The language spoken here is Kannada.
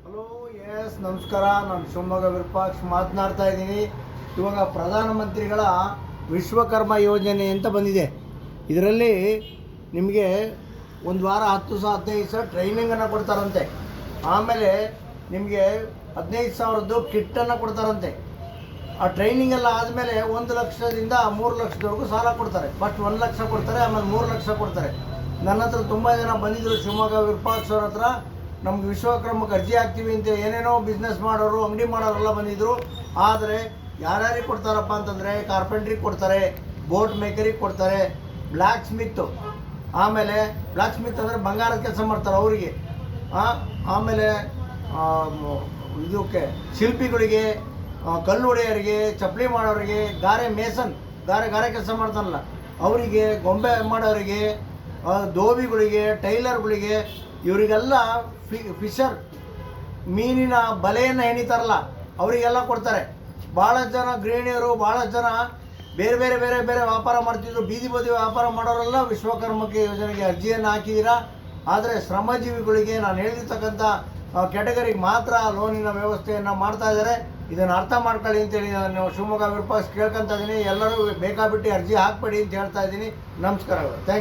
ಹಲೋ, ಎಸ್ ನಮಸ್ಕಾರ. ನಾನು ಶಿವಮೊಗ್ಗ ವಿರೂಪಾಕ್ಷ ಮಾತನಾಡ್ತಾ ಇದ್ದೀನಿ. ಇವಾಗ ಪ್ರಧಾನಮಂತ್ರಿಗಳ ವಿಶ್ವಕರ್ಮ ಯೋಜನೆ ಅಂತ ಬಂದಿದೆ. ಇದರಲ್ಲಿ ನಿಮಗೆ ಒಂದು ವಾರ 10-15 ದಿವಸ ಟ್ರೈನಿಂಗನ್ನು ಕೊಡ್ತಾರಂತೆ. ಆಮೇಲೆ ನಿಮಗೆ 15,000 ಕಿಟ್ಟನ್ನು ಕೊಡ್ತಾರಂತೆ. ಆ ಟ್ರೈನಿಂಗ್ ಎಲ್ಲ ಆದಮೇಲೆ 1 ಲಕ್ಷದಿಂದ 3 ಲಕ್ಷದವರೆಗೂ ಸಾಲ ಕೊಡ್ತಾರೆ. ಫಸ್ಟ್ 1 ಲಕ್ಷ ಕೊಡ್ತಾರೆ, ಆಮೇಲೆ 3 ಲಕ್ಷ ಕೊಡ್ತಾರೆ. ನನ್ನ ಹತ್ರ ತುಂಬ ಜನ ಬಂದಿದ್ದರು ಶಿವಮೊಗ್ಗ ವಿರೂಪಾಕ್ಷ ಅವ್ರ ಹತ್ರ. ನಮ್ಗೆ ವಿಶ್ವಕರ್ಮಕ್ಕೆ ಅರ್ಜಿ ಹಾಕ್ತೀವಿ ಅಂತ ಏನೇನೋ ಬಿಸ್ನೆಸ್ ಮಾಡೋರು, ಅಂಗಡಿ ಮಾಡೋರೆಲ್ಲ ಬಂದಿದ್ದರು. ಆದರೆ ಯಾರ್ಯಾರಿಗೆ ಕೊಡ್ತಾರಪ್ಪ ಅಂತಂದರೆ ಕಾರ್ಪೆಂಟ್ರಿಗೆ ಕೊಡ್ತಾರೆ, ಬೋಟ್ ಮೇಕರಿಗೆ ಕೊಡ್ತಾರೆ, ಬ್ಲ್ಯಾಕ್ ಸ್ಮಿತ್ತು, ಆಮೇಲೆ ಬ್ಲ್ಯಾಕ್ ಸ್ಮಿತ್ ಅಂದರೆ ಬಂಗಾರದ ಕೆಲಸ ಮಾಡ್ತಾರೆ ಅವರಿಗೆ, ಆಮೇಲೆ ಇದಕ್ಕೆ ಶಿಲ್ಪಿಗಳಿಗೆ, ಕಲ್ಲು ಹೊಡೆಯೋರಿಗೆ, ಚಪ್ಪಲಿ ಮಾಡೋರಿಗೆ, ಗಾರೆ ಕೆಲಸ ಮಾಡ್ತಾರಲ್ಲ ಅವರಿಗೆ, ಗೊಂಬೆ ಮಾಡೋರಿಗೆ, ಧೋಬಿಗಳಿಗೆ, ಟೈಲರ್ಗಳಿಗೆ, ಇವರಿಗೆಲ್ಲ ಫಿಶರ್ ಮೀನಿನ ಬಲೆಯನ್ನು ಹೆಣಿತಾರಲ್ಲ ಅವರಿಗೆಲ್ಲ ಕೊಡ್ತಾರೆ. ಭಾಳ ಜನ ಗೃಹಿಣಿಯರು, ಭಾಳ ಜನ ಬೇರೆ ಬೇರೆ ಬೇರೆ ಬೇರೆ ವ್ಯಾಪಾರ ಮಾಡ್ತಿದ್ರು. ಬೀದಿ ಬದಿ ವ್ಯಾಪಾರ ಮಾಡೋರೆಲ್ಲ ವಿಶ್ವಕರ್ಮಕ್ಕೆ ಯೋಜನೆಗೆ ಅರ್ಜಿಯನ್ನು ಹಾಕಿದ್ದೀರಾ. ಆದರೆ ಶ್ರಮಜೀವಿಗಳಿಗೆ ನಾನು ಹೇಳಿರ್ತಕ್ಕಂಥ ಕ್ಯಾಟಗರಿಗೆ ಮಾತ್ರ ಲೋನಿನ ವ್ಯವಸ್ಥೆಯನ್ನು ಮಾಡ್ತಾ ಇದ್ದಾರೆ. ಇದನ್ನು ಅರ್ಥ ಮಾಡ್ಕೊಳ್ಳಿ ಅಂತೇಳಿ ನಾನು ಶಿವಮೊಗ್ಗ ವಿರೂಪಾಕ್ಷ ಕೇಳ್ಕೊತಾ ಇದ್ದೀನಿ. ಎಲ್ಲರೂ ಬೇಕಾಬಿಟ್ಟು ಅರ್ಜಿ ಹಾಕಬೇಡಿ ಅಂತ ಹೇಳ್ತಾ ಇದ್ದೀನಿ. ನಮಸ್ಕಾರಗಳು. Thank you.